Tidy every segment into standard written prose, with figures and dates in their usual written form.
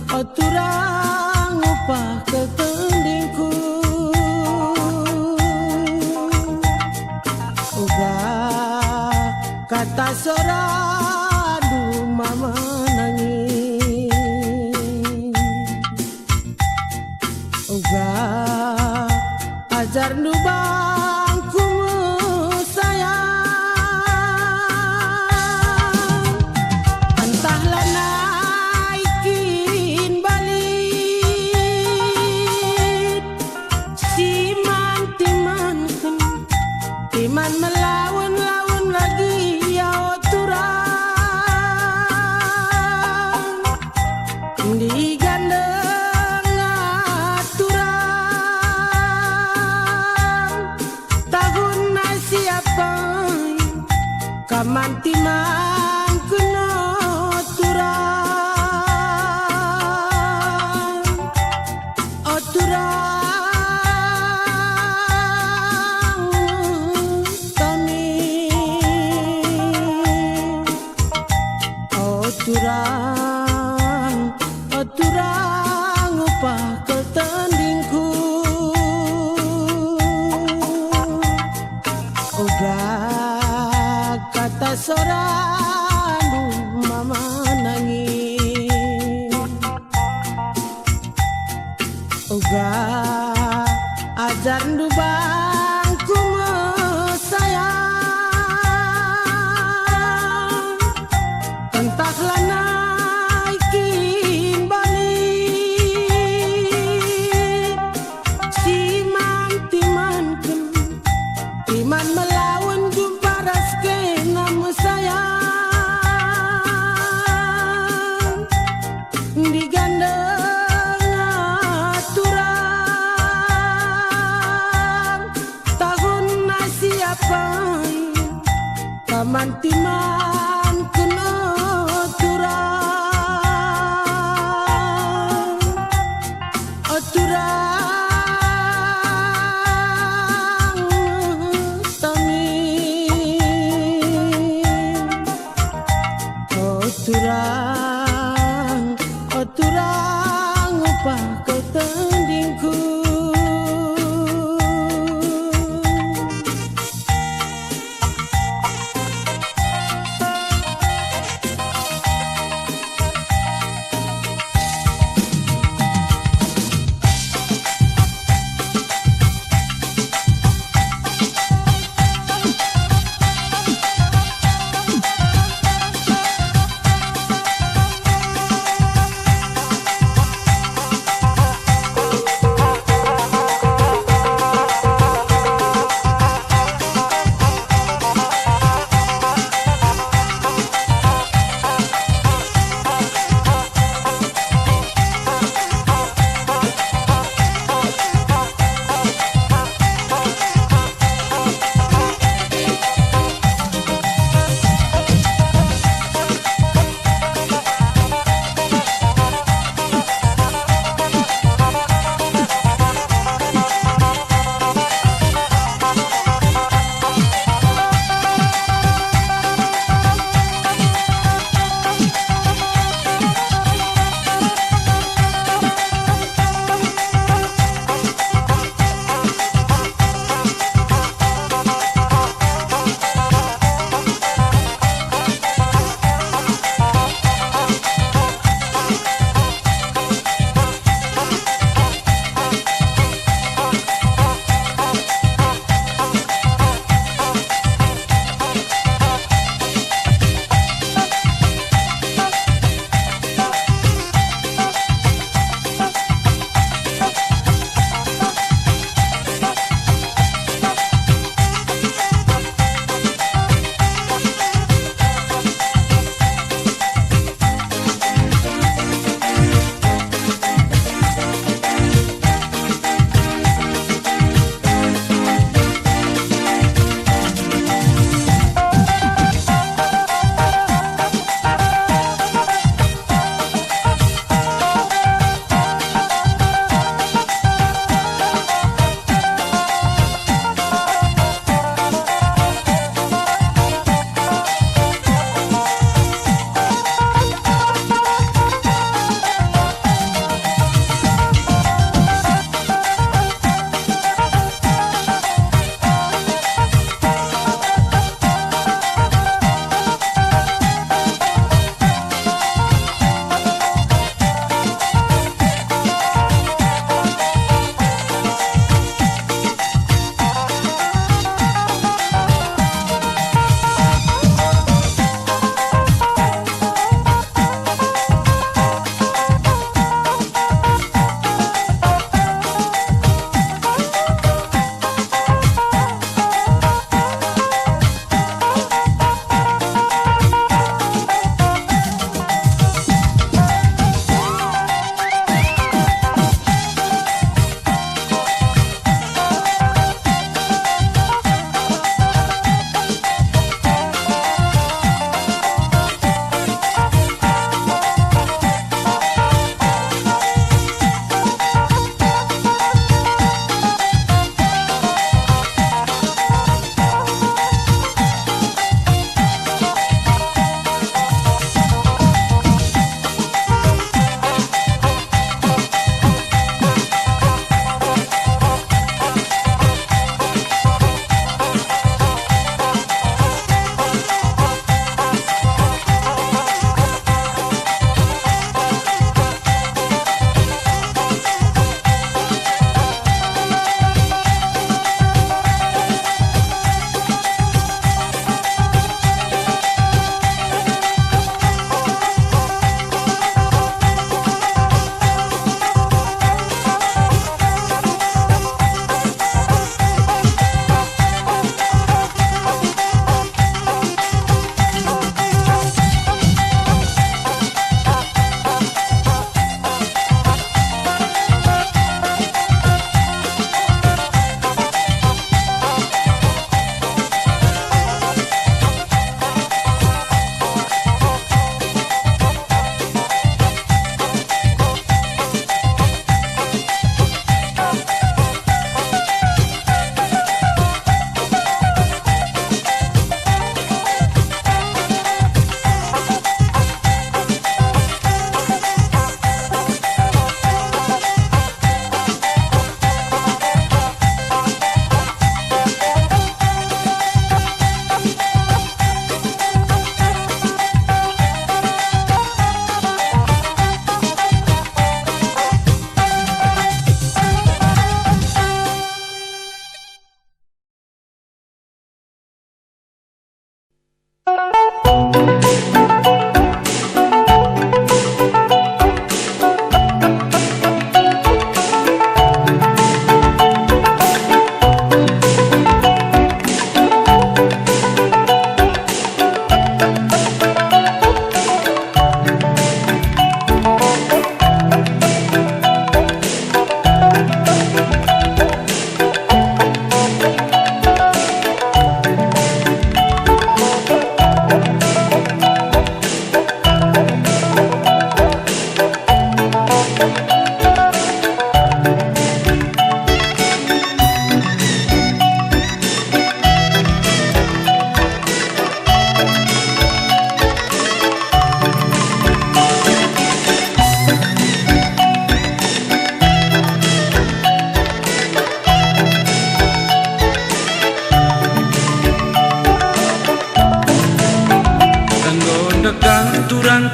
Oturang upah ketendingku uga kata soradu mama nangis uga ajar nu bangku sayang entahlah naikin balik siman timan melawan lagi ya oturang digandeng aturang tahun siapa kamantiman kena oturang kami oturang upah ketendingku uga kata soranu mama nangis uga ajar nu bangku sayang entahlah naikin balik timan melawan gumparas ke nama sayang digandeng aturang tahun siapa kamantiman kena oturang tami oturang upah ketendingku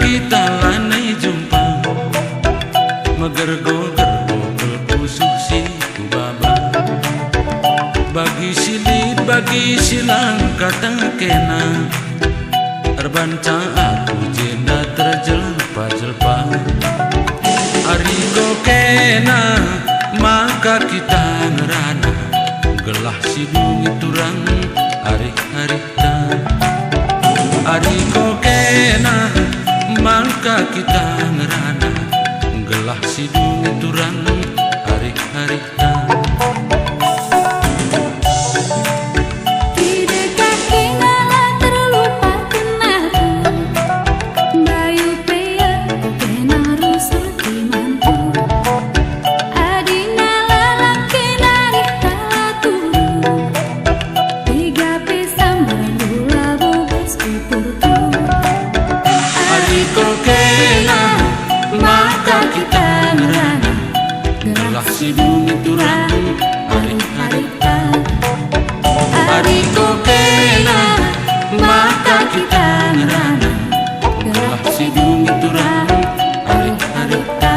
kita lanai jumpa Magergo-gergo kelpusuh si kubaba Bagi silit bagi silang kata kena Terbanca aku jenda terjelpa-jelpa Ariko kena maka kita ngerana Gelah sidung iturang hari-harita Ariko kena maka kita ngerana Gelah sidung iturang hari-harita Sidung iturang hari-harita Ariko kena maka kita ngerana Gelah sidung iturang hari-harita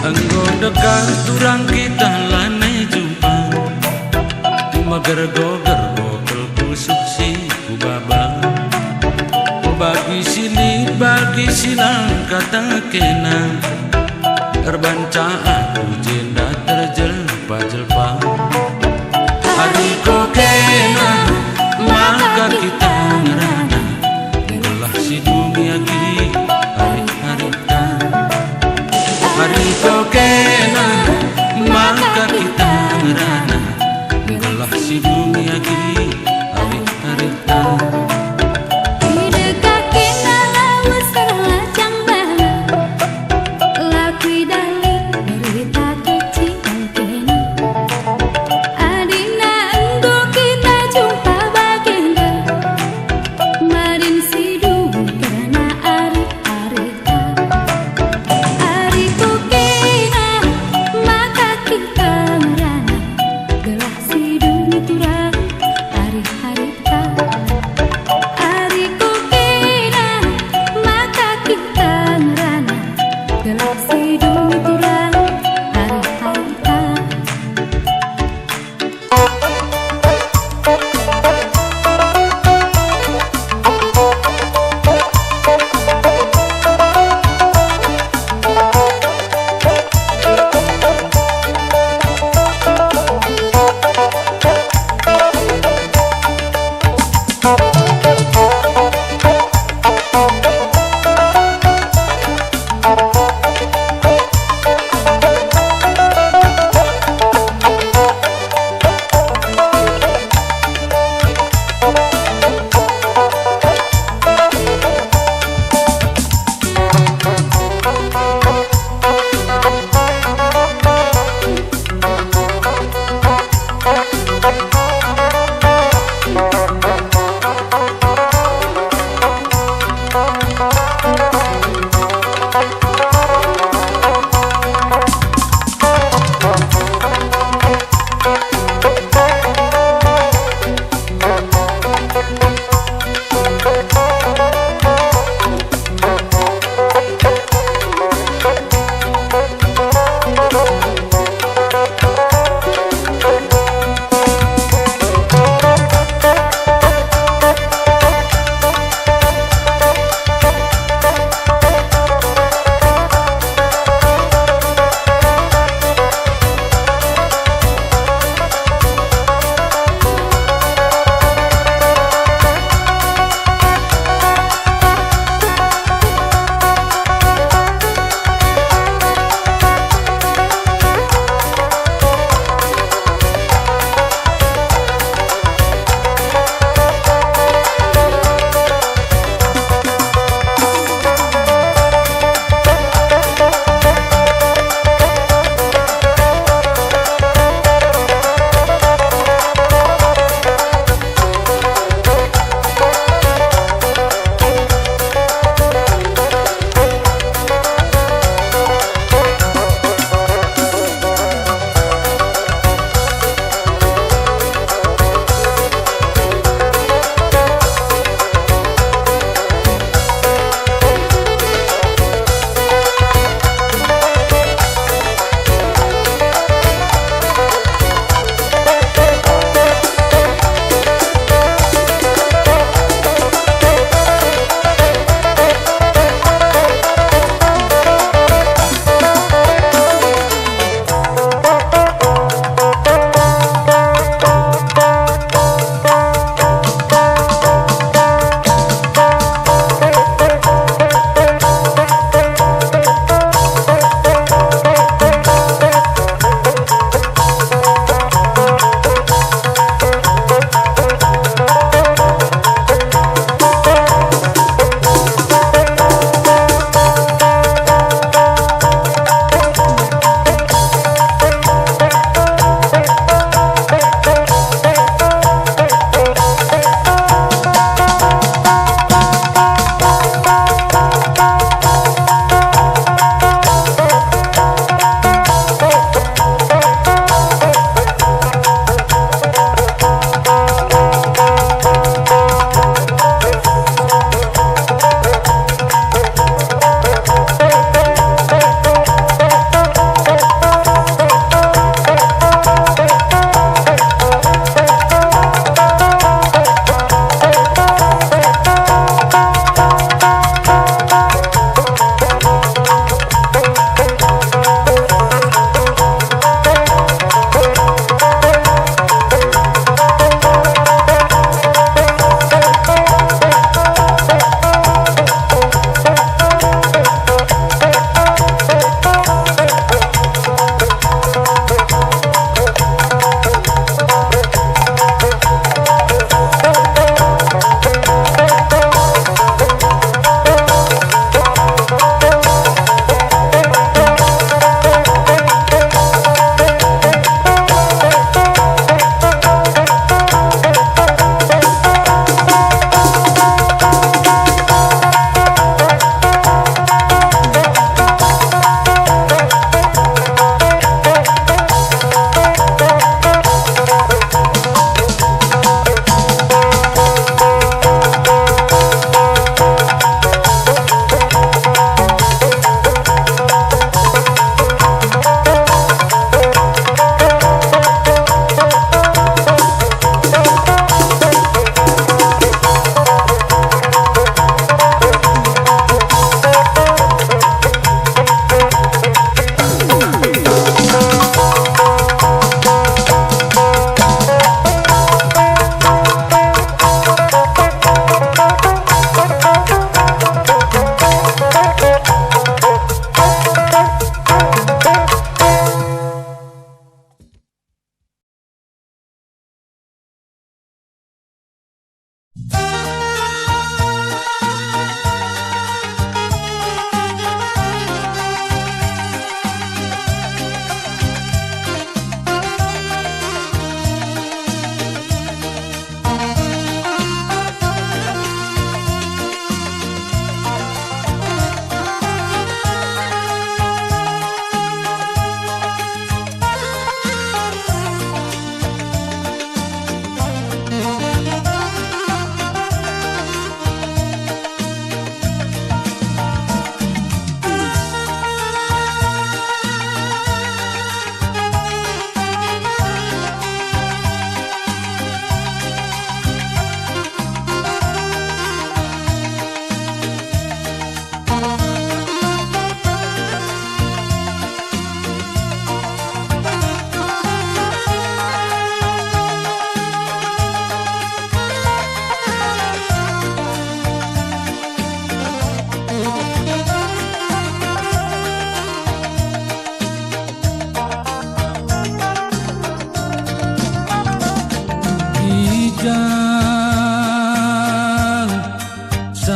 Enggo dekat turang kita lanai jumpa Magergo-gergo kelpusuh si kubaba Bagi silit bagi silang kata kena Terbanca aku jenda terjelpa-jelpa Ariko kena maka kita ngerana Gelah sidung yagi hari-harita Ariko kena maka kita ngerana Gelah sidung yagi hari-harita Lakui dali berita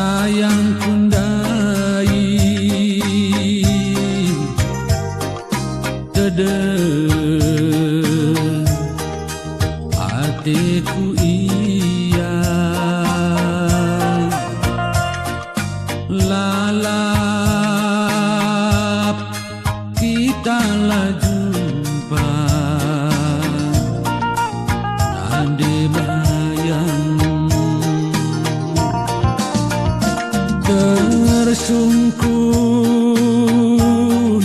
sayang kundai tede hatiku iya lalap kita lah jumpa nande bayang tersungkun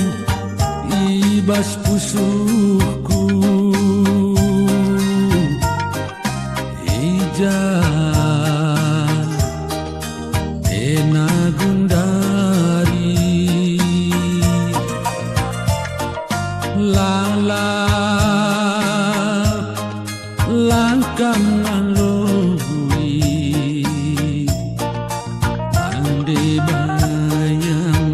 ibas pusuhku ija ena gundari lalap langkang ngaloi ande bayang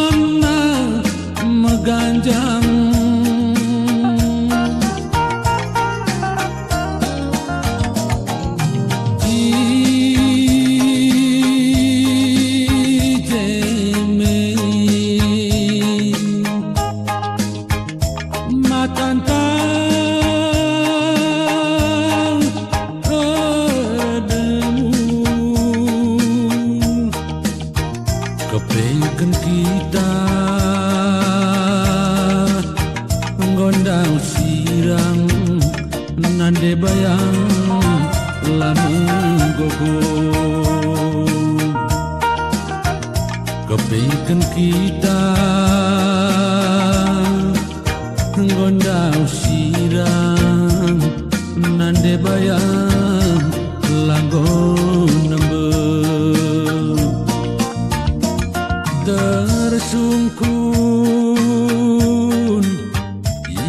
bulan mengganjang matantang redemu kepengken kita gondang sirang nande bayang lamun gogo kepengken kita gondang sirang nande bayang langgon nembe tersungkun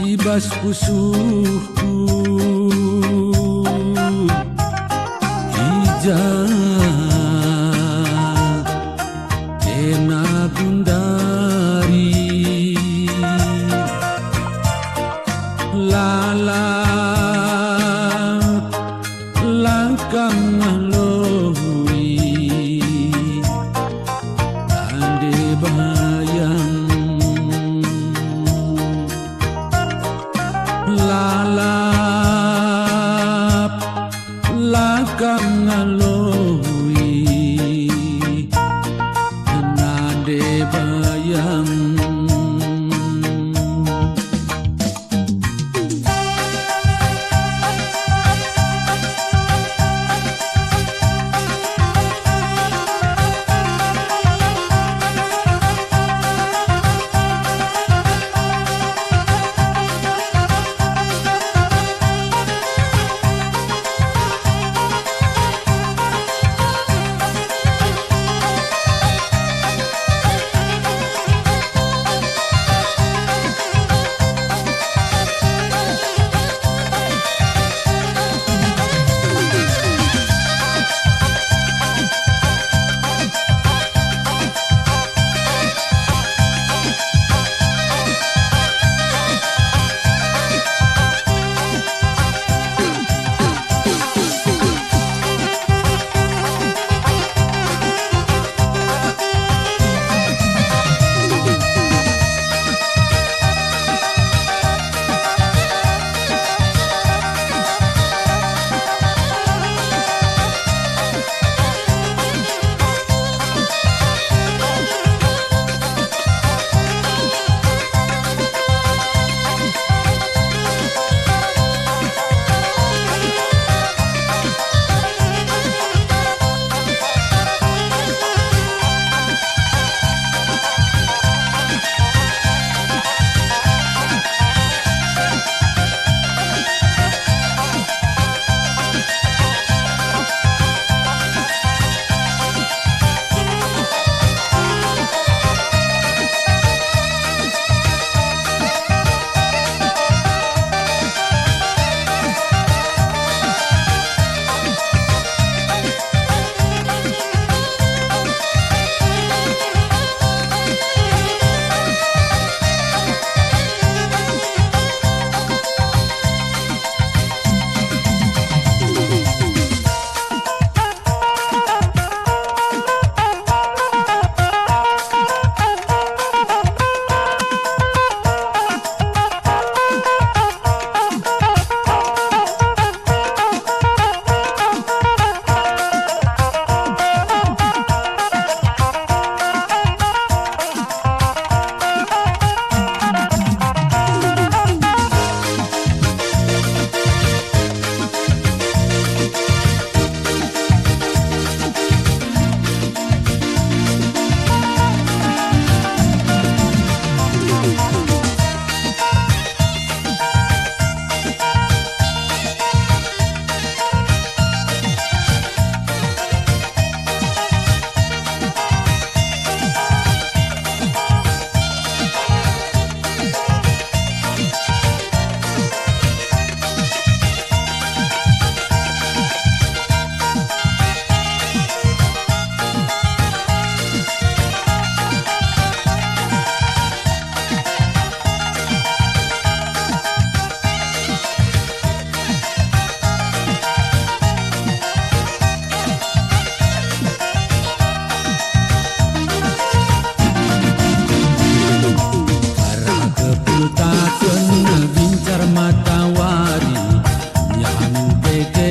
ibas pusuhku ija ena gundari lalap langkang ngaloi ande bayang lalap langkang ngaloi ande bayang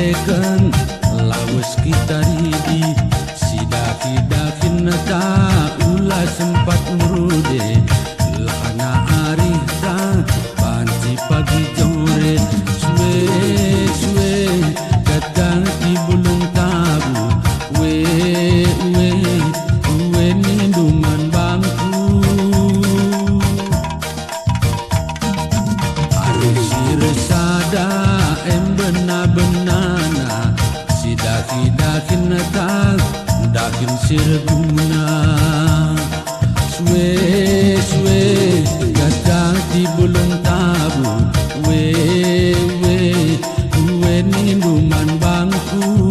mekan lawas kita ridi sidaki-dakin nata ulah sempat murude lakana arita banci pagi jore suwe datang di bulung tabu we ninduman bangku resada benar-benana sidaki-dakin natang dakin sirguna suwe datang di bulung tabu we ninduman bangku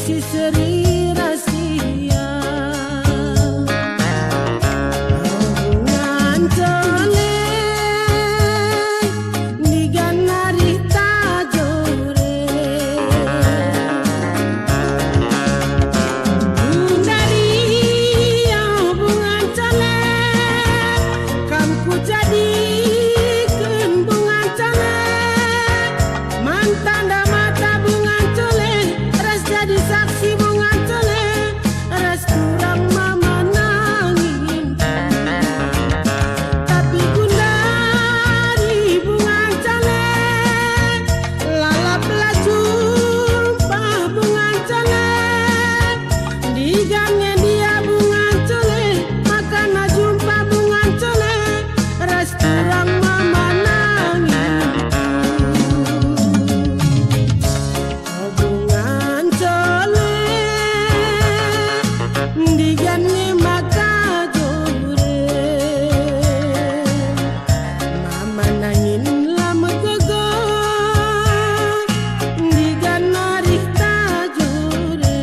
si seri rahasia hubungan tole diganari tajore dari hubungan tole kamku jadikan bungan tole mantan dah mata bungan tole ras jadi saksi bungan tole ras kurang mama nangin tapi kundari bungan tole lalap lah jumpa bungan tole digangnya dia bungan tole makana jumpa bungan tole ras kurang mama nangin hubungan tole digangnya maka jore mama nangin lama gogo diganari tajore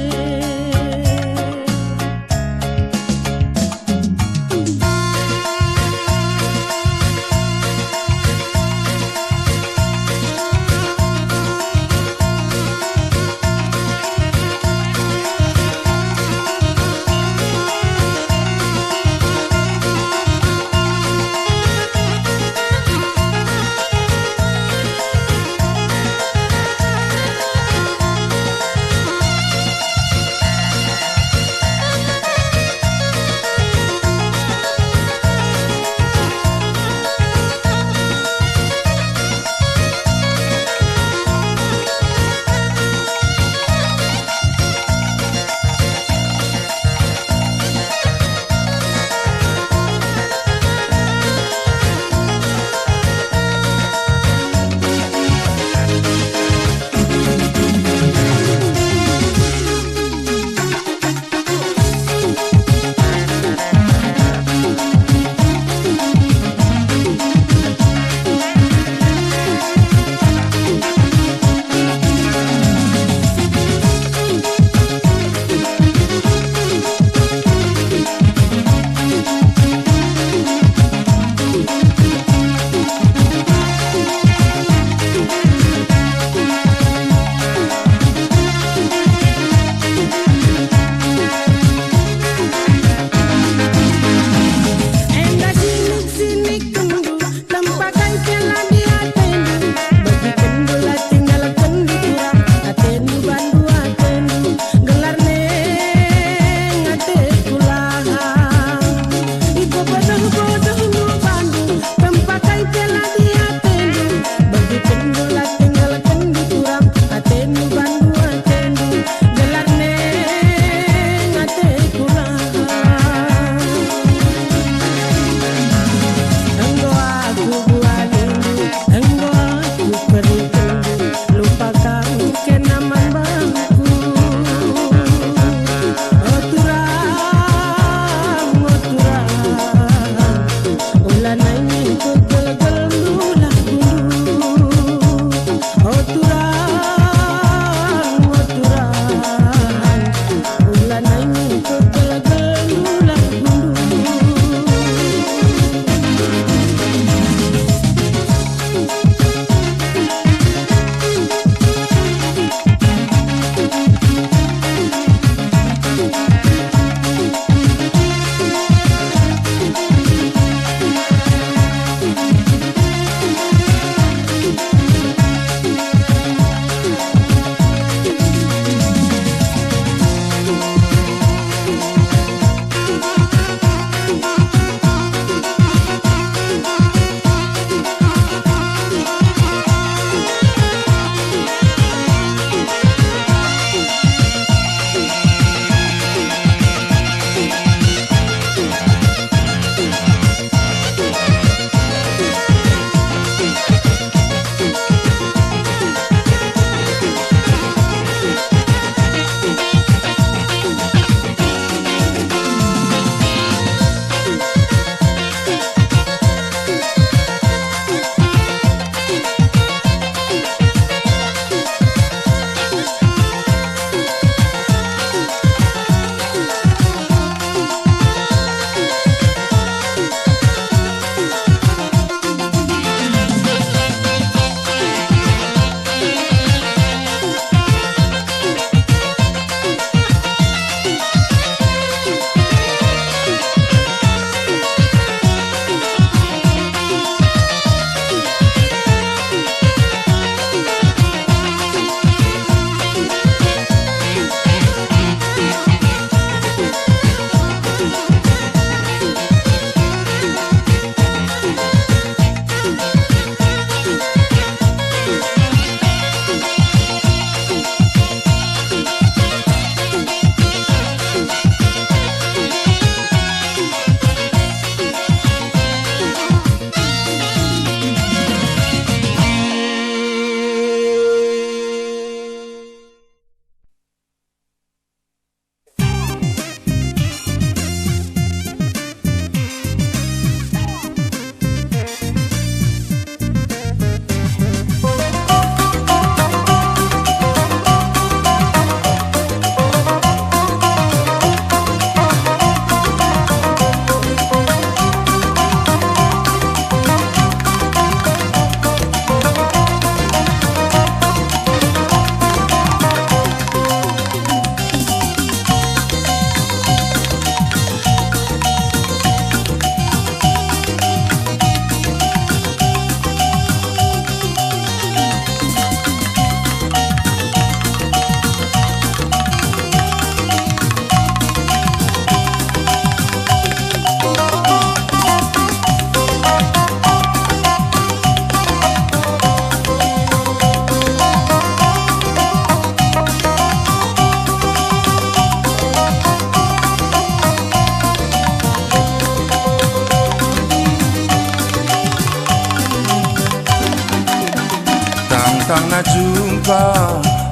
Kang na jumpa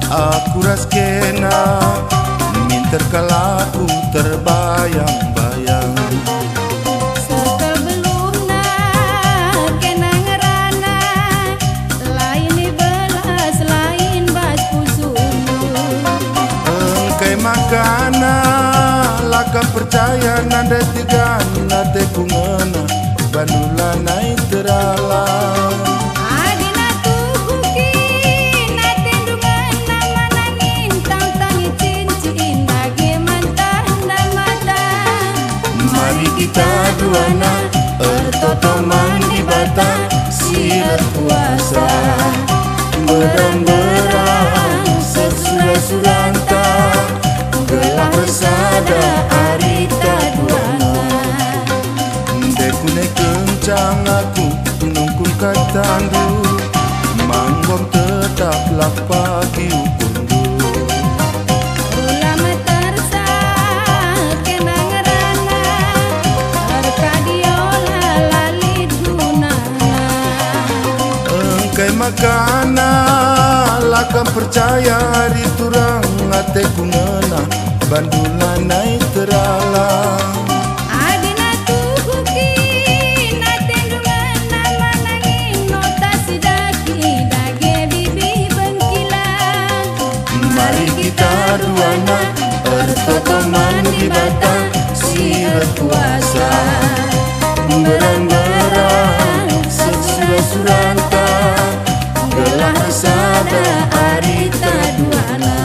aku raskena, minter kalaku terbayang-bayang. Sebelumna kena ngerana, lain belas lain bas pusumu. Engkai makana laka percaya nanda tiga nate kungena bandula naik terala. Kita duana ertotoman di bata sirat puasa berang-berang sesura-suranta gelah bersada arita duana. Dekune kencang aku nungkun katandu manggom tetaplah pagi ukundu. Makana lakam percaya hari turang ate kungena bandula naik terala. Adina tuhuki nate dungan nama nangin nota sidaki dage bibi bengkilang. Mari kita duana ertotoman di bata sirat puasa berang-berang sesura-suranta gelah sada arita duana.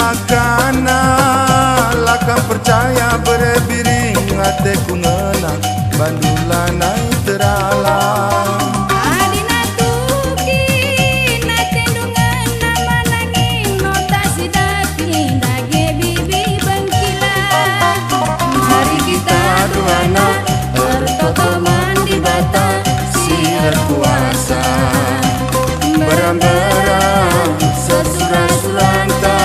Makana lakam percaya berebiring ate kungena bandula naik terala. Adina tuki nate dungan nama nangin nota sidaki dage bibi bengkilang. Mari kita duana ertotoman di bata sirat puasa berang-berang sesura-suranta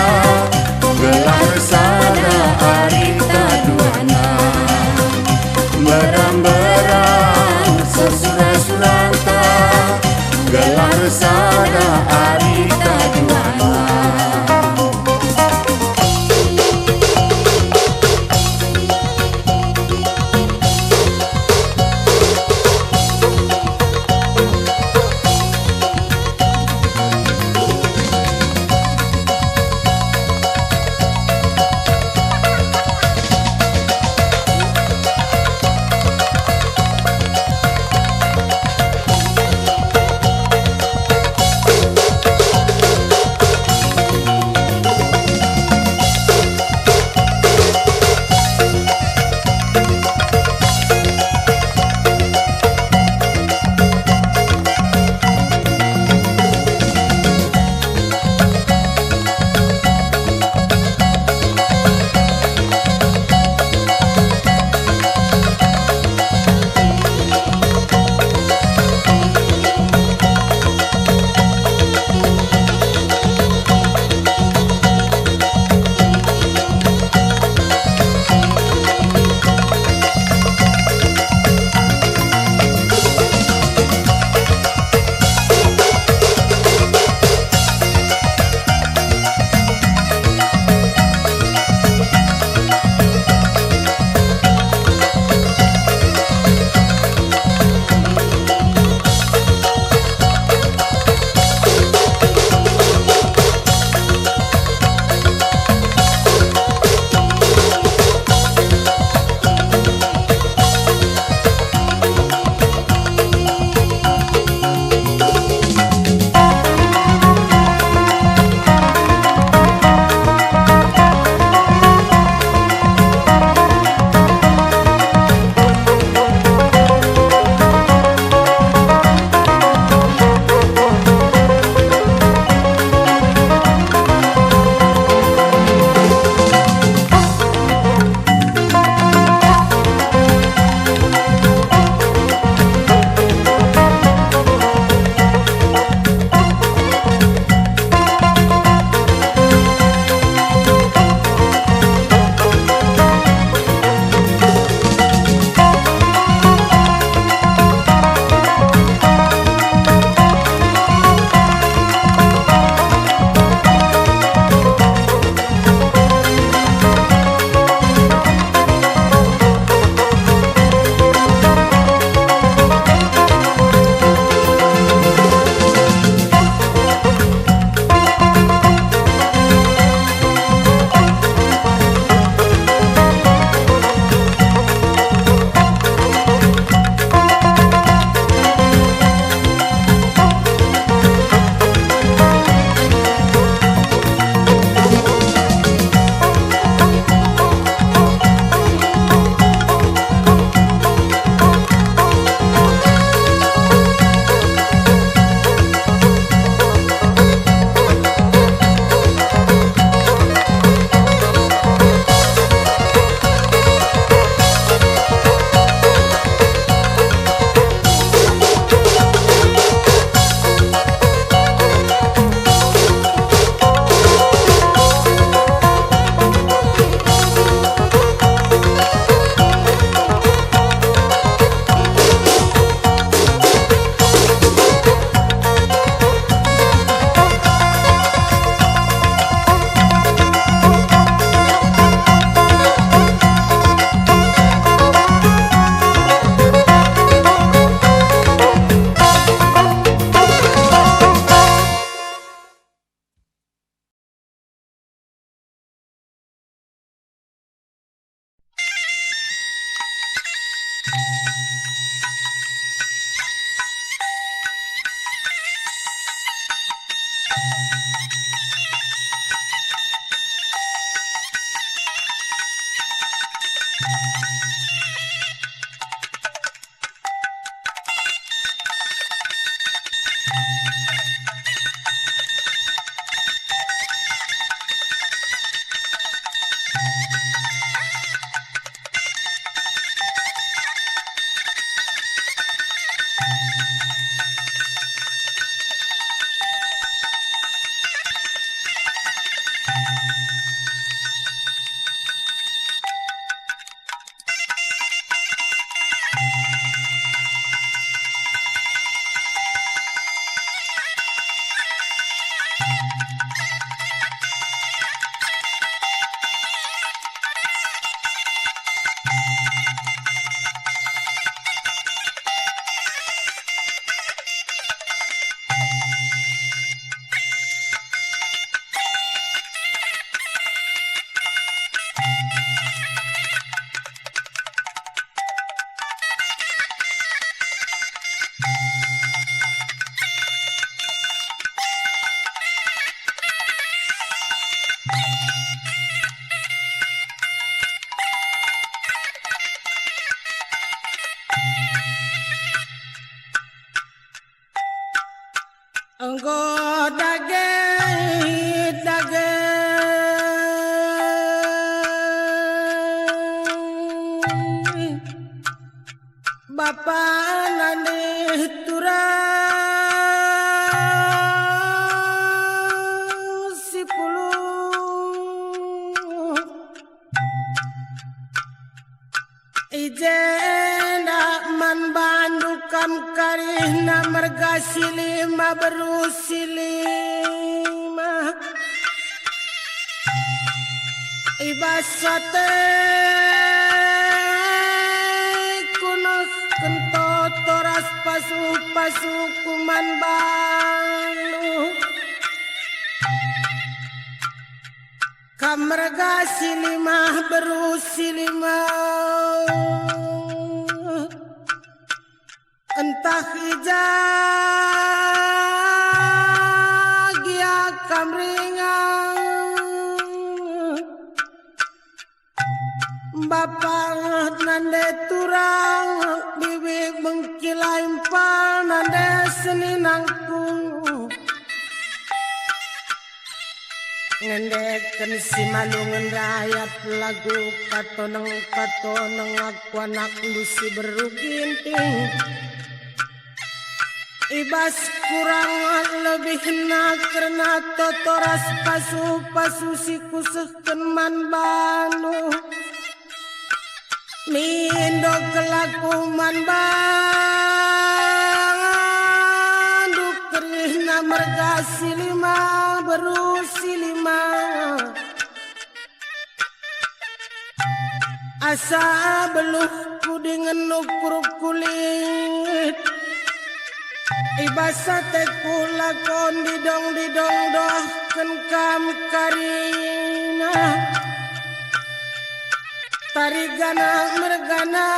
gelah bersada arita duana berang-berang sesura-suranta. Engko dage Bapa nane turang si puluh Ijena man bandukam karihna marga silima berusilima Ibasate kunos kento toras pasu kuman balu Kamarga silima berusilima Entah ijagia kamringan Bapak nande turang bibi bengkilain pa nande seninangku Ngendeken si malungan rayap lagu katoneng aku anak lusi beruginting Ibas kurang lebih karena totoras pasu si kusehken man banu Mindo kelaku man bandu kerihna merga silima berusilima Asa beluh dengan ukur kulit Ibasate kulakon didong doh kenkam karina Tarigana mergana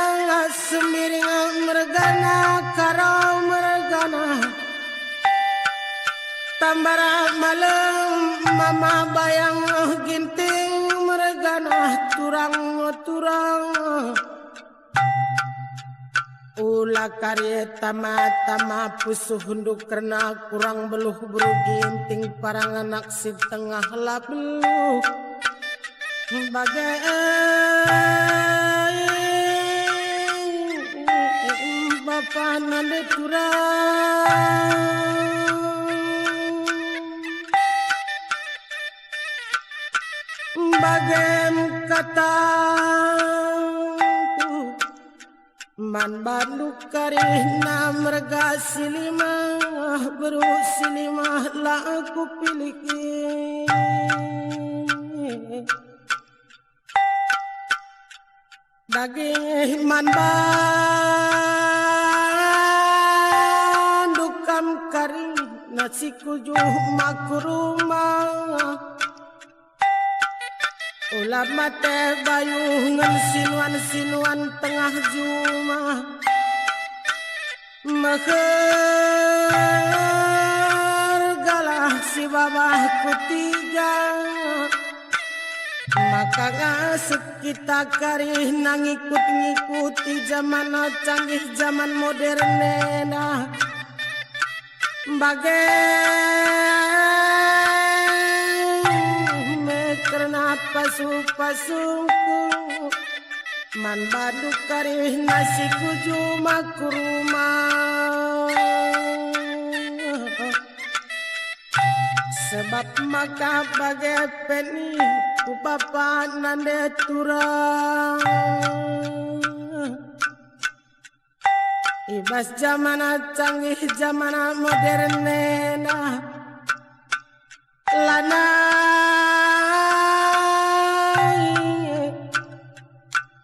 semiringa mergana karau mergana Tambara malam mama bayang ginting mergana turang Ula karya tama pusuh hunduk karena kurang beluh beruginting parang anak si tengah labeluh Bagai Bapak nande turang Bagai kata Man bandu karihna merga silima berusilima lah aku piliki Daging man bandu kam kari nasi kujuh makurumah Ulama teh bayungan sinuan tengah juma Mekher galah si babahku tiga Maka ngasuk kita karih ngikuti zaman canggih zaman modernena Karena pasu-pasungku Man badu karih nasi kuju makurumah Sebab maka bagai peni ku bapa nande turang Ibas zamana canggih zamana modernena Lana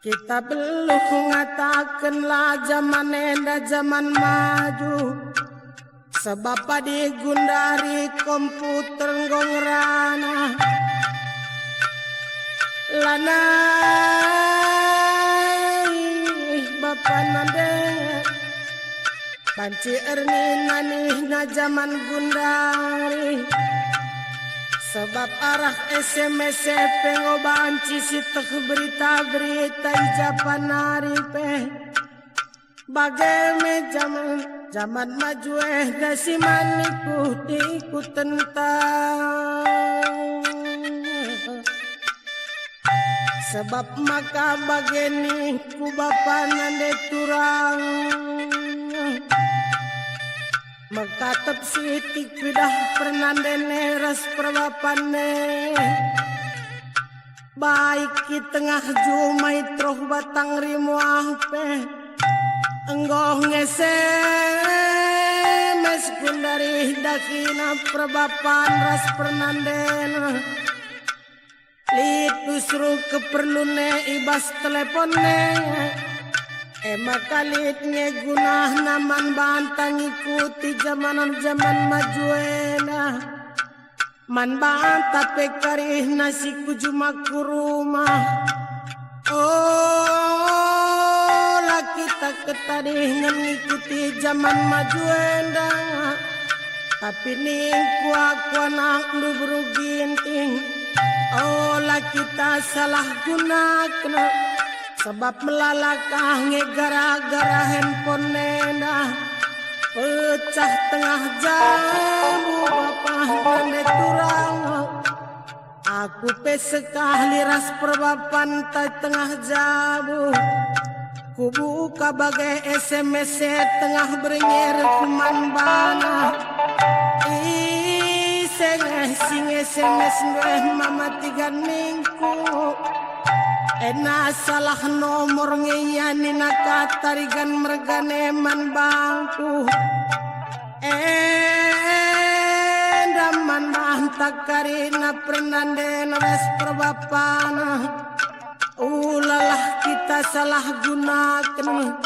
Kita belum ngatakanlah zaman enda zaman maju Sebab digundari komputer ngongrana Lana Bapak nande Panci erni nani na zaman gundari sebab arah SMS pengobanci sitek berita-berita ijapan hari pe bagai zaman maju dasi maniku ikut tentang sebab maka bageni ku bapa nande turang makatap sitik pidah pernandene ras perbapane baik di tengah jumai troh batang rimuah pe enggoh ngese meskun dari dakina perbapan ras pernandena litu suruh keperlune ibas teleponne makalitnya gunah naman bantang ikuti zaman majuena man banta pekarih nasi kujuma kurumah oh laki tak ketadih ngikuti zaman majuena tapi ningku aku anak lu beruginting oh laki tak salah gunakan sebab melalakah gara-gara handphone nena pecah tengah jamu bapak nande turang aku pesekah liras perbapan tengah jamu ku buka bagai SMS tengah bernyer kuman bana sing SMS mama tiga ningku ena salah nomor ngeyani nakatarigan mergane man bangku daman bantak karina pernanden res perbapana ulalah kita salah gunakan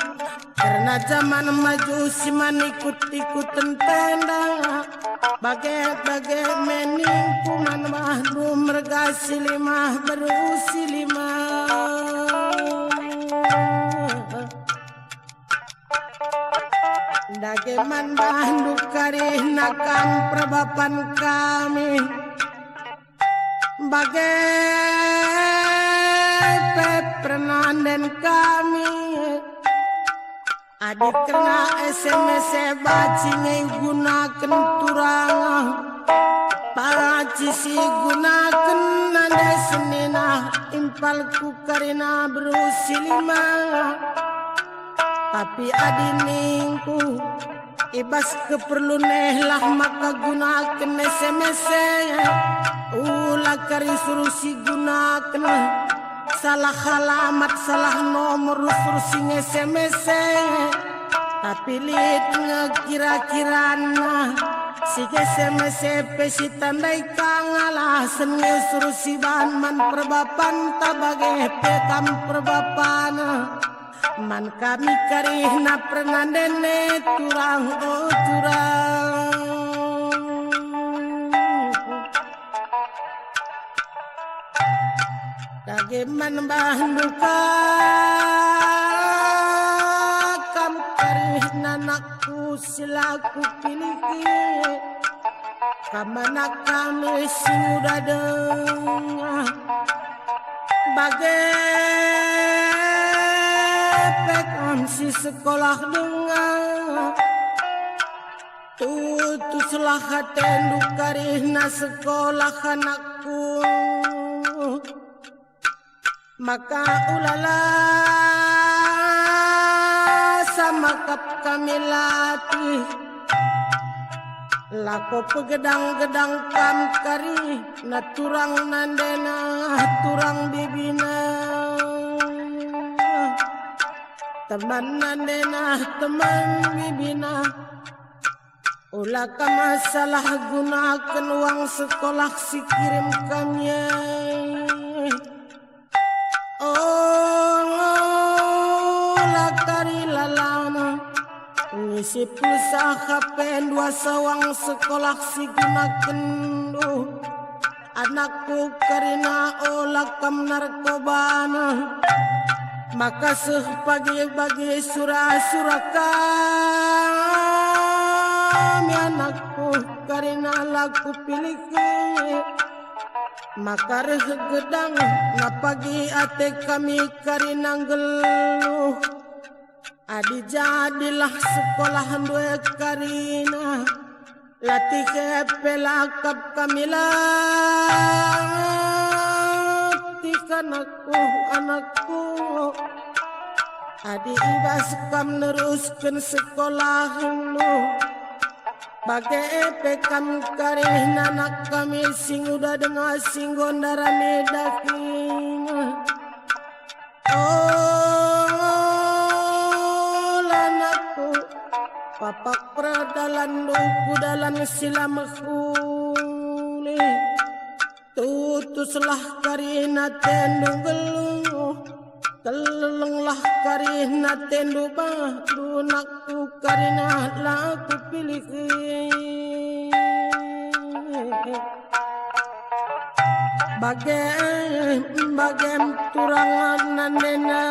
karena zaman maju si man ikut-ikutan tenda bagai meningku man mahdu merga silimah berusi lima dageman mahdu karihnakan perbapan kami bagai peprenanden kami adik kena SMS baci gunakan turang baci si gunakan nanda senina impalku karena berusi lima tapi adiningku ibas keperluneh lah maka gunakan SMS ulah kari suruh si gunakan salah alamat salah nomor suruh si SMS tapi lihat ngekira-kirana si SMS si tandai kangalah sengi suruh si man perbapan tabagai pekam perbapana man kami karihna pernandene turang oh turang dageman banduka kam karihna nakku silaku piliki kamana kami sudah dengar bagai pekam si sekolah dengar tutuslah hatendu karihna sekolah anakku maka ulala sama kap kami latih lako pegedang-gedang kam kari na turang nandena turang bibina teman nandena teman bibina ulah ka masalah gunakan uang sekolah si kirim kami oh lakari lalana ngisi pulsa HP dua sawang sekolah si gunakan anakku karina olah kam narkobana maka sepagi-bagi surah-surah karina laku pilih makar gedang na pagi ate kami karina geluh adi jadilah sekolahan dua karina latih pelakap kami latihkan anakku adi ibas kam neruskan sekolahan lu bagai pekam karih nanak kami sing udah dengar sing gondara medaking oh lanakku papak peradalan luku dalam silamahuli tutuslah karina tendung geluh kelelenglah karina tendu badu nakku karina laku pilih bagai turangan nandena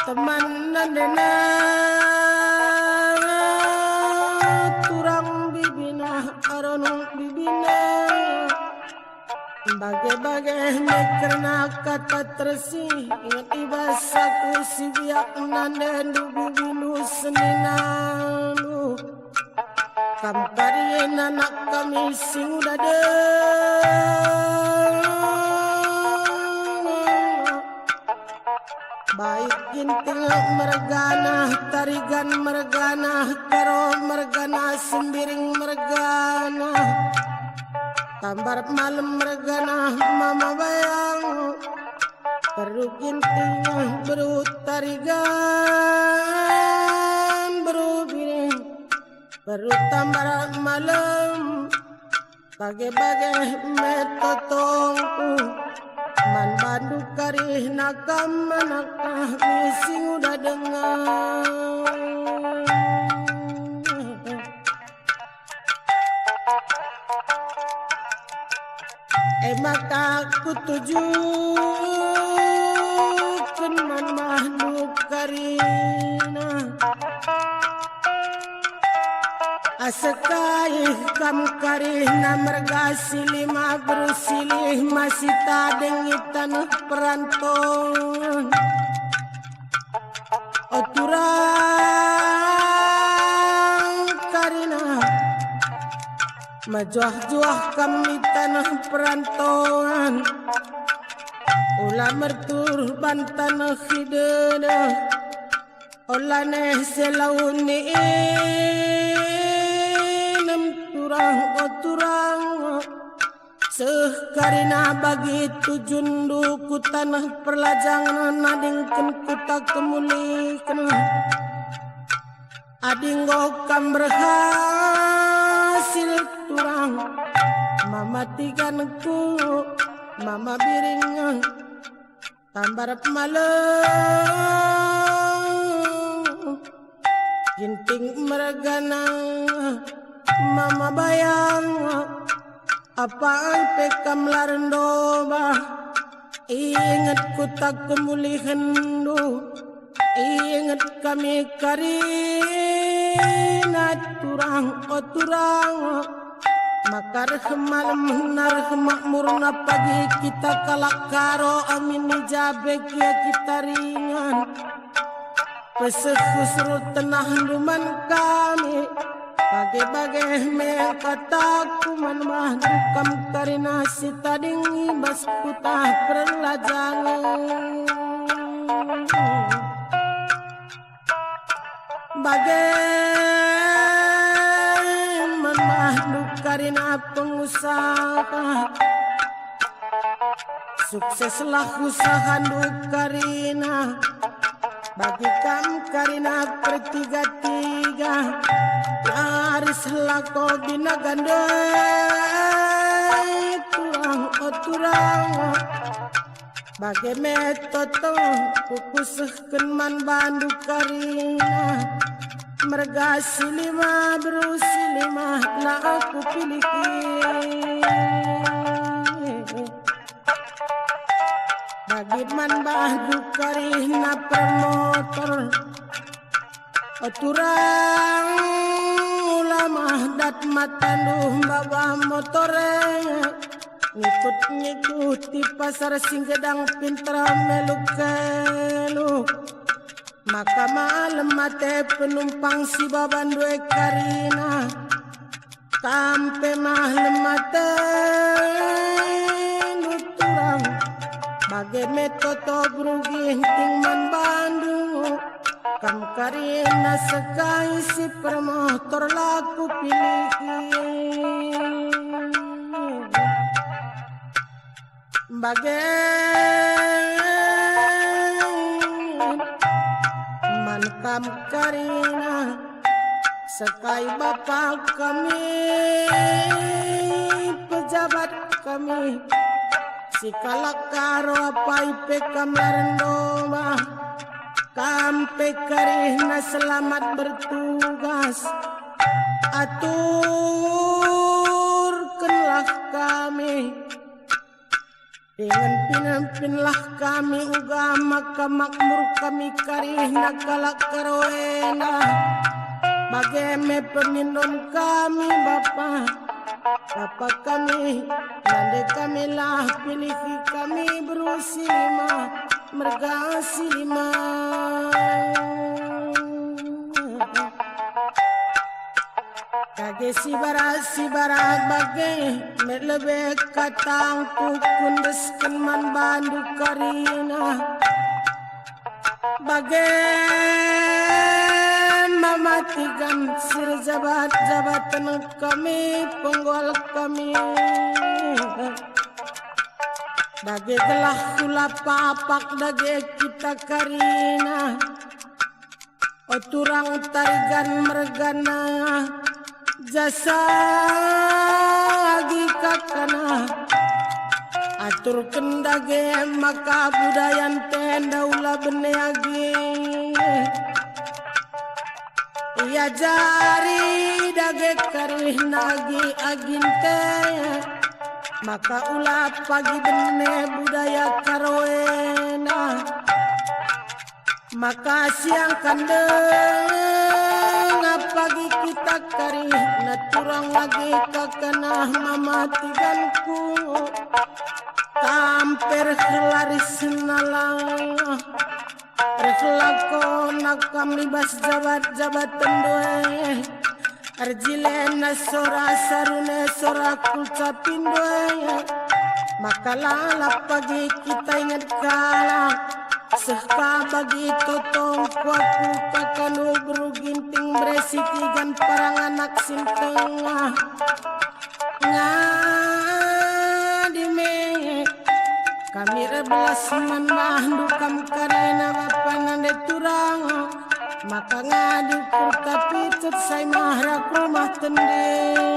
teman nandena turang bibina aronong bibina bagai karena kata tersi ingat ibasaku si biak nandendu bibinu seninalu kampari anak kami sing udah baik ginting mergana tarigan mergana karo mergana sembiring mergana tambar malam mergana mama bayang perlu ginting beru tarigan beru biring beru tambar malam bagai metotongku man bandu karih nakam manakah mising udah dengar maka aku tujukan man bandu karina asekai kam karina mergasili magrusilih masih tadeng tanah perantong oturang karina majuah-juah kami tanah perantongan ulah mertur bantanah hidena ulah neh selauni turang sekarina begitu junduku tanah perlajangan adingken kuta kemulikan adinggokam berhasil turang mamatikanku mama biring tambar malam ginting mergana mama bayang apaan pekam larendoba ingat ku tak kemulihan du ingat kami karina turang turang makar malam nar makmur na pagi kita kalakaro amin jabe kia kita ringan peseh kusru tenah luman kami bagai kataku manmah dukam karina si tading ibas putah perlajangan bagai manmah dukarina pengusaha sukseslah usaha dukarina bagi kam karina pertiga-tiga laris lako bina gandai turang bagi metoto kukusehken man bandu karina merga silima beru silima lah aku pilih bagi man bandu karina permotor turang mahdat matanduh bawa motore ngikut-ngikuti pasar singgedang pintar meluk-keluk. Maka malam mate penumpang si baban dua karina sampai malam mate nuturang bagai metoto berugi tingman Bandung kam karina sekai si permotor laku pilih bagai mankam karina sekai bapak kami pejabat kami si kalakaro apa ipe kamerendoma kampe karina selamat bertugas aturkanlah kami dengan pinampinlah kami uga maka makmur kami karihna kalak karoena bageme peminum kami Bapa kami nande kami lah pilih kami berusilima mergasilima kage si barat bage melebe katangku kundeskan man bandu karina bage mamatikan sir jabatan kami penggol kami bage gelah kula papak bage kita karina oturang tarigan mergana jasa agi kakana atur kendage maka budayan tenda ulah beneagi iya jari dage karih nagi aginte maka ulah pagi bene budaya karoena maka siang kandeng pagi kita karih naturang lagi kakana mamatiganku tamper helaris nalang reflako nakam libas jabat-jabatan doe arjilena sora sarune sora kulcapin doe maka lalap pagi kita ingat kalah sehka bagi totong kuaku kakanu beruginting beresitigan parang anak sintengah ngadime kami rebelas manahdu kam karena bapanan de turang maka ngadu kurta picut say mahrak rumah tende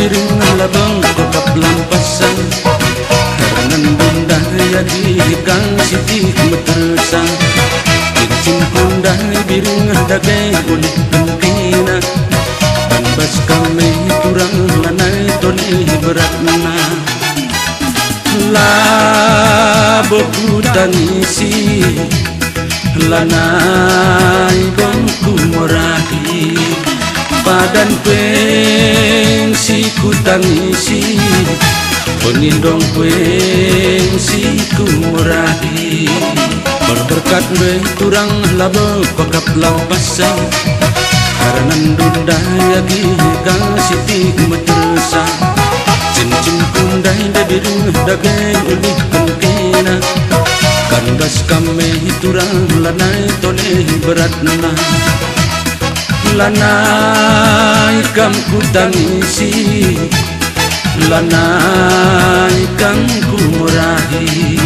biring labang kokap lampasan Karangan bunda yadi kang siti metersang Cincin bunda biring dagai ulit pentina Banbas kami turang lanai toli beratna Laboku tanisi lanai bangku morahi Padan peng si ku tangisi Penindong peng si ku morahi Berberkat be turang labo kokap lampasan Karanan dunda yagi kang siti metersa Cincin kundai da biru dagai ulih kengkena Kandas kami turang lanai toleh beratna Lanai kam ku tangisi Lanai kam ku murahi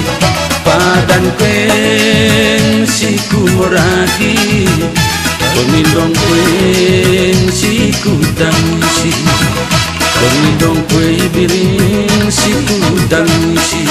Padan peng si ku murahi Pemindong peng si ku tangisi Beridong kue biring siku dan isi.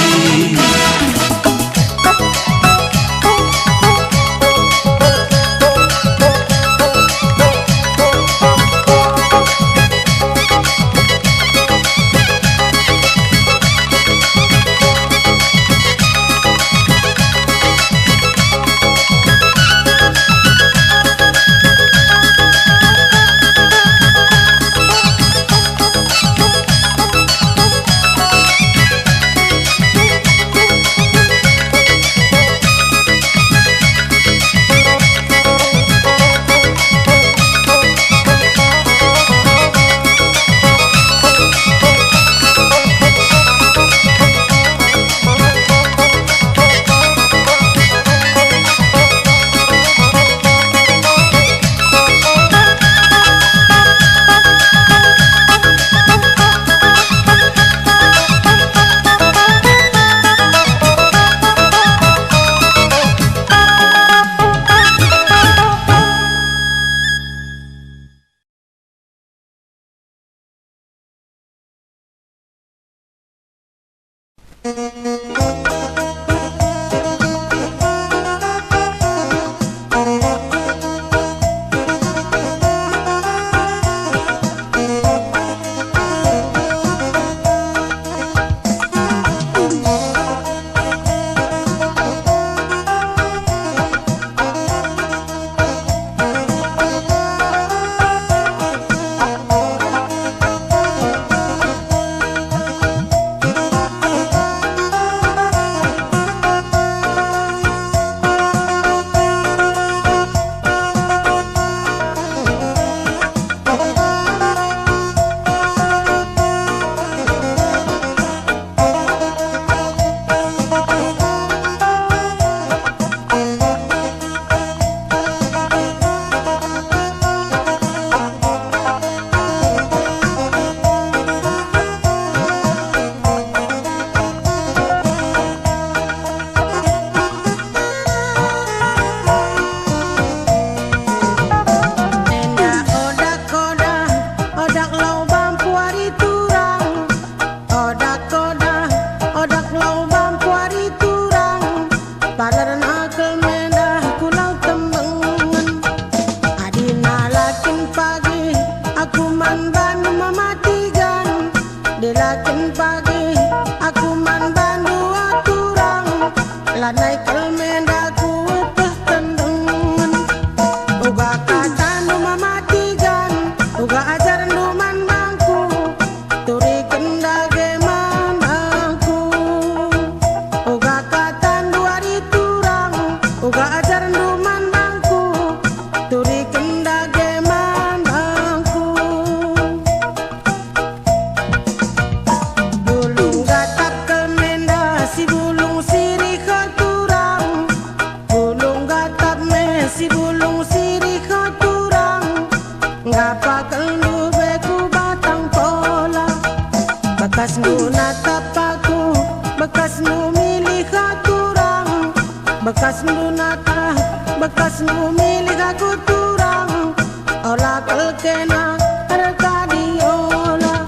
Bekas lunata, bekas milih aku turang, olah kelkena rekadiola.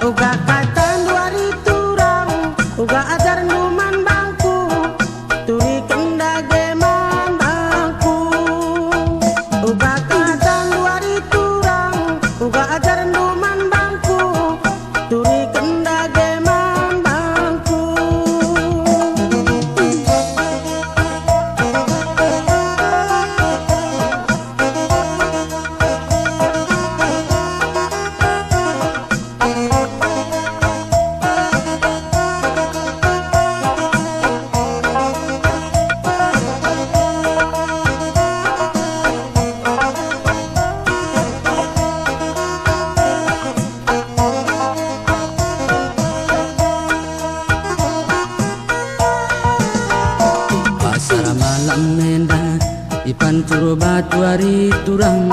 Uga katan duari turang, uga ajar numan bangku, turi kendage man bangku. Uga katan duari turang, uga ajar numan bangku, turi kendage man bangku. Pasar malam menda ipancuru batuari turang.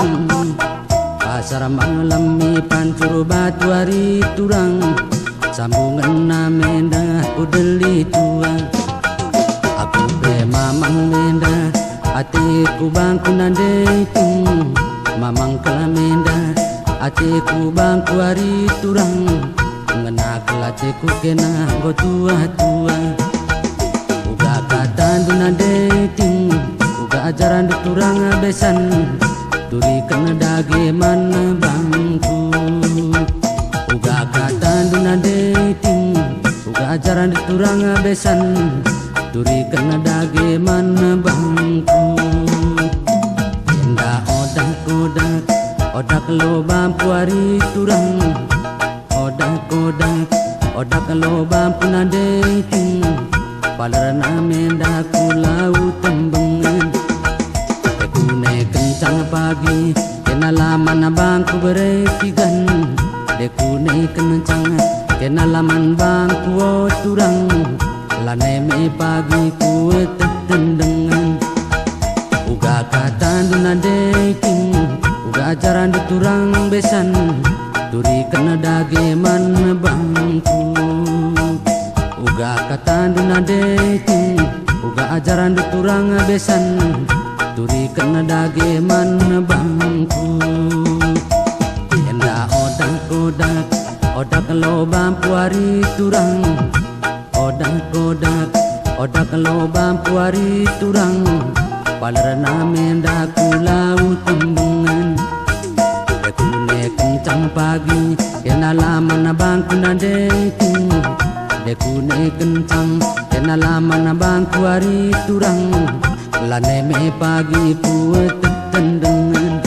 Pasar malam ipancuru batuari turang. Sambungan na menda udeli tua. Aku be mamang menda hatiku bangku nandeitung. Mamang kala menda Aceku bangku hari turang Ngenak aceku kena go tua-tua Uga kata duna dating Uga ajaran di turang besan Turi kena dage mana bangku Uga kata duna dating Uga ajaran di turang besan Turi kena dage mana bangku Enda odak-odak Odak lo bampu hari turang Odak lo bampu na dating Palarana menda kulau tembengan Dekune kencang pagi Kena laman na bangku berekigan Dekune kencang Kena laman bangku o turang Lane me pagi kue tetendengan Uga kata duna dating Uga ajaran di turang besan Turi kena dage mana bangku Uga kata duna dating Uga ajaran di turang besan Turi kena dage mana bangku Enda odak-odak Odak lo bampu hari turang Odak lo bampu hari turang Palarana menda kulau tembungan Dekune kencang pagi Kena lama na bangku na dating Dekune kencang Kena lama na bangku hari turang Lane me pagi puet tendengan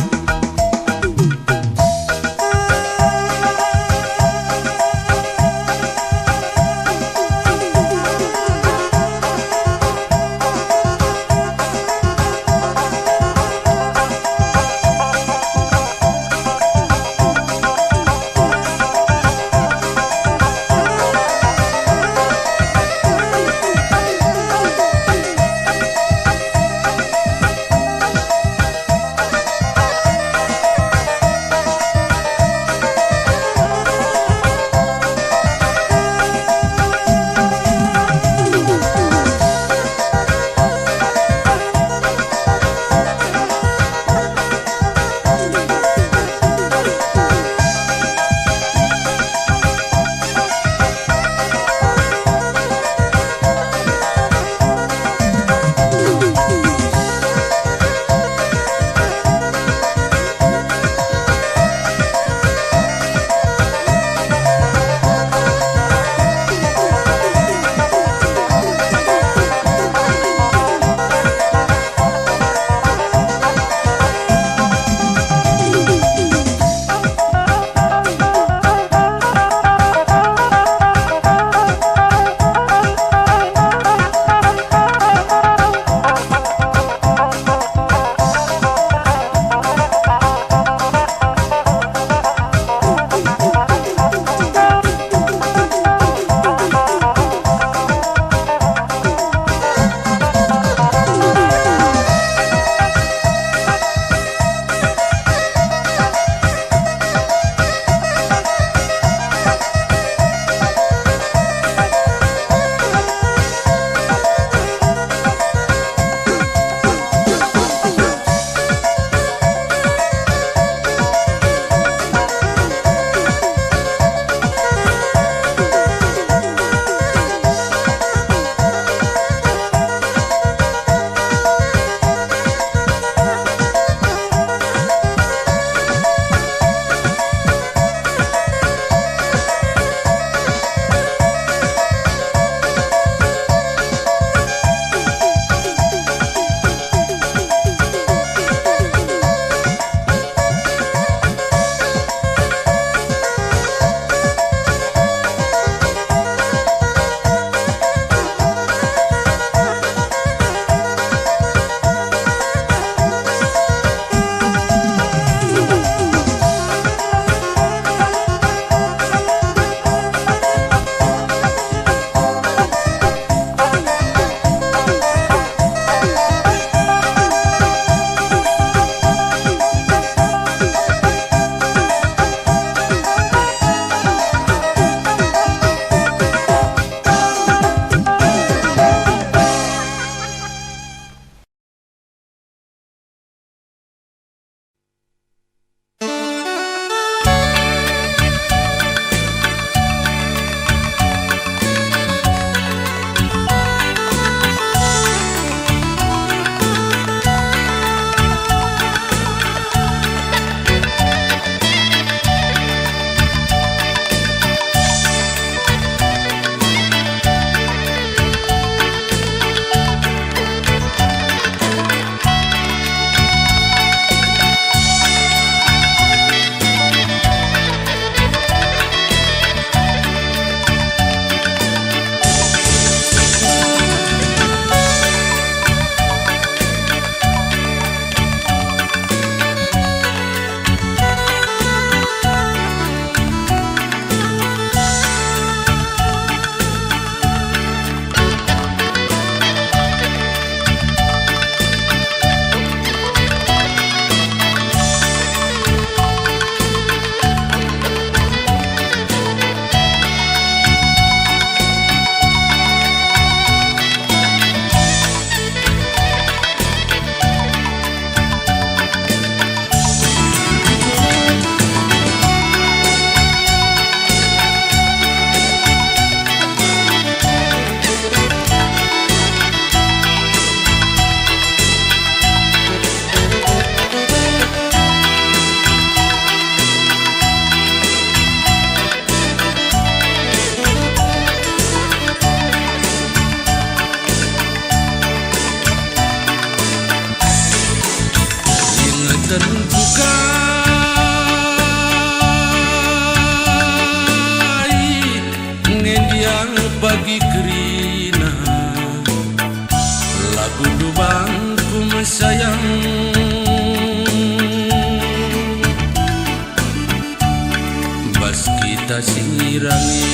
Ita sirange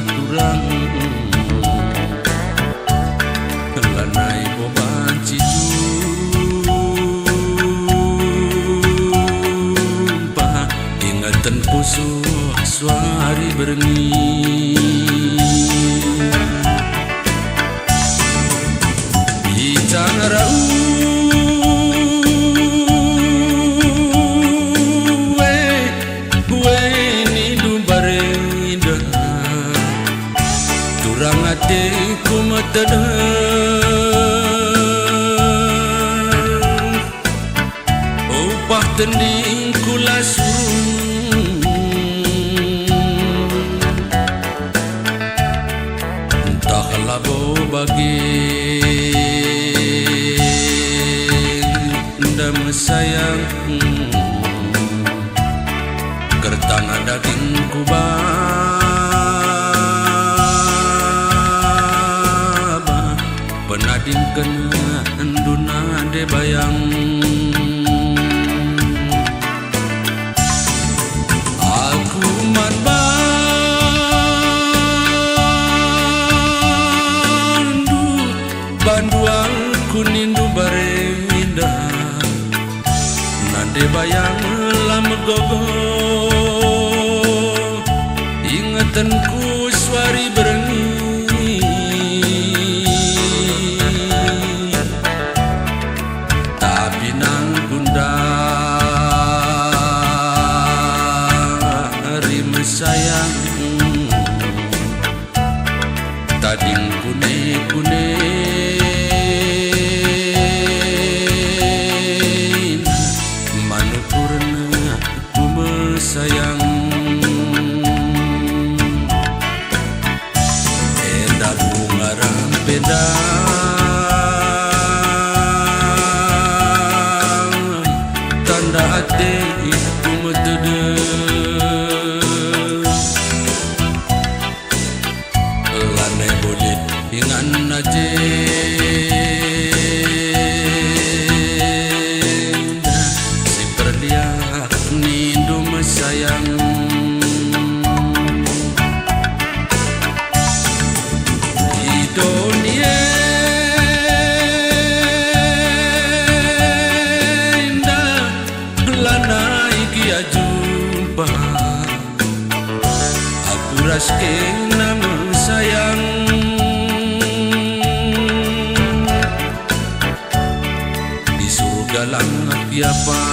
turang lanai boban jumpa ingatan pusuk suari berengi bicara ku matadang upah tending kula surung entah labo bagi ndam sayang kertang daging kubah penading kena enduna de bayang aku man bandu aku nindu barenda nade bayang lama gogo ingatanku suari berengi sayang tading kune-kune manupurna kume sayang eda bunga rampeda tanda hati kume tede ingan aja si perdia nindu sayang di dunia indah gelanai kia jumpa aku raske nama sayang dalam apa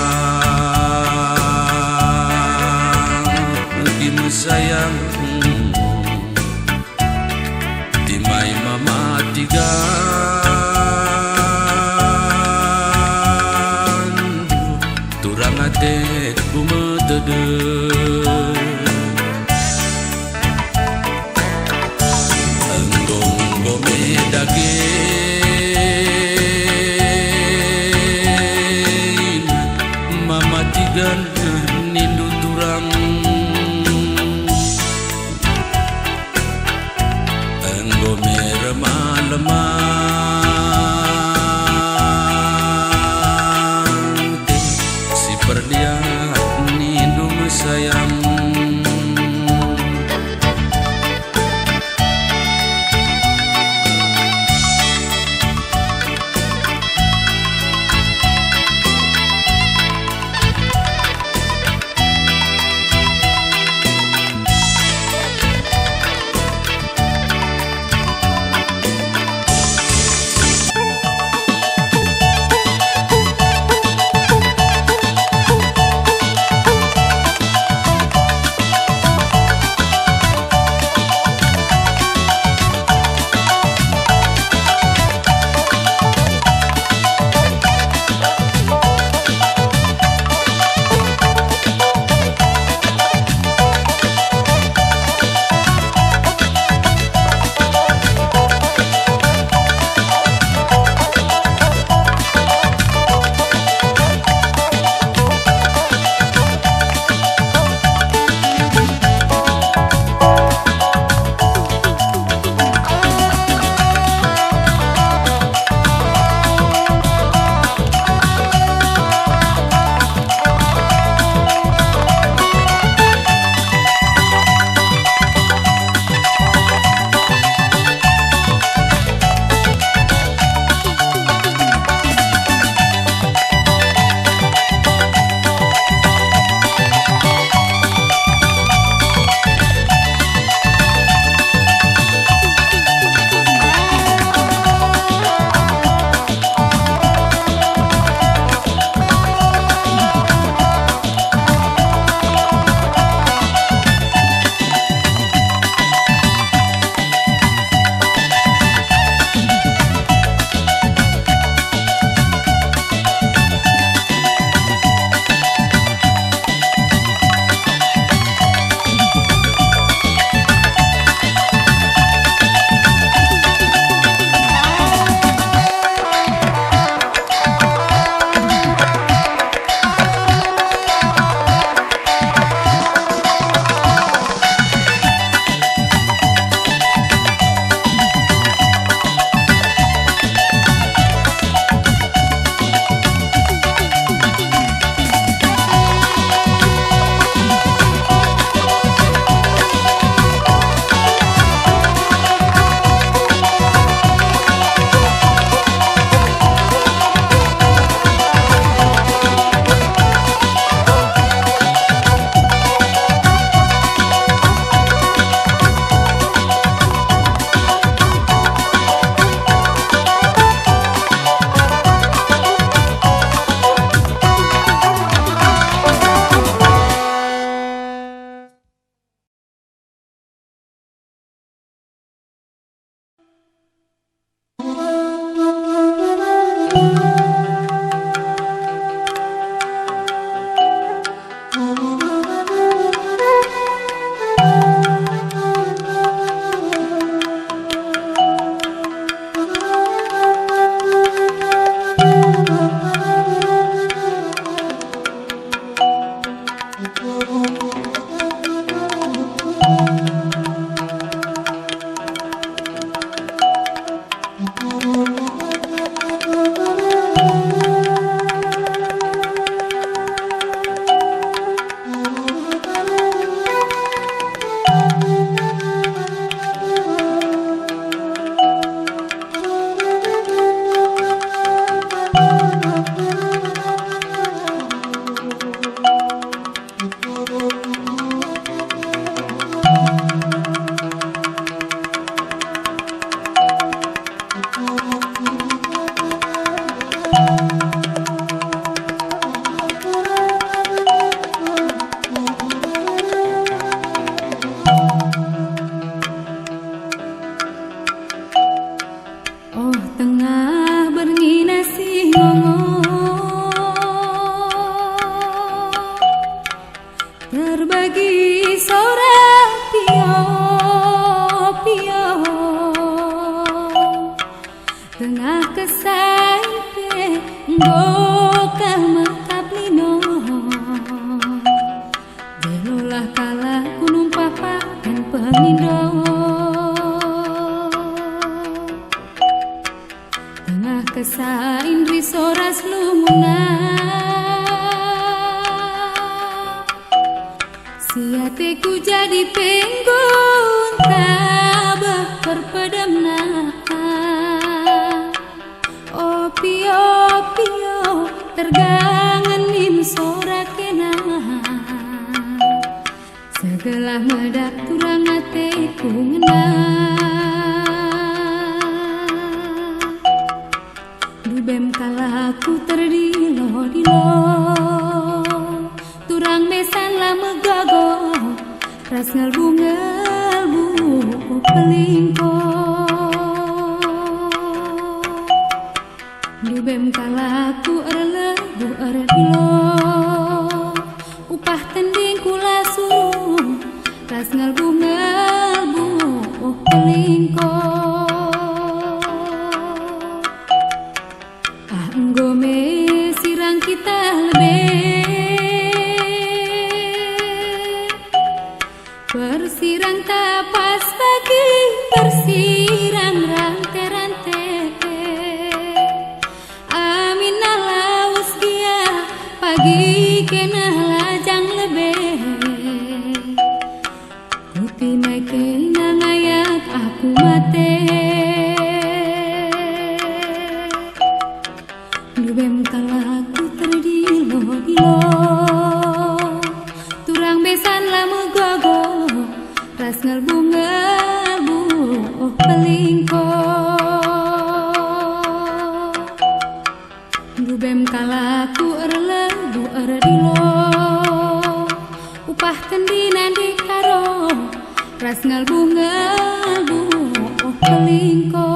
Kim sayang timai mama tiga turang ate umetede enggong gome dage dan nindu turang enggo meremah-lemah si perdia nindu sayang Oh tengah bernginasi ngomong terbagi sorak pio pio tengah kesaipe nggoka makaplino belolah kala gunung papa dan pengindo tengah kesain risoras lumuna siateku jadi penggun tabah perpedamna oh pio pio tergangenin sorakena segelah medak turang ateku ngena dubem kalaku terdilo-dilo turang besan lah megago ras ngelbu-ngelbu pelingko dubem kalaku erlebu erdilo upah tending kula suruh ras ngelbu-ngelbu pelingko Anggome sirang kita lebih bersirang tapas pagi bersirang rante-rante aminah laus dia pagi kena lajang lebih putih naik kena ngayak aku mate dubem kalaku terdilo-dilo turang besan lah megogo ras ngelbu-ngelbu pelingko dubem kalaku erlebu erdilo upah kendinan di karo ras ngelbu-ngelbu pelingko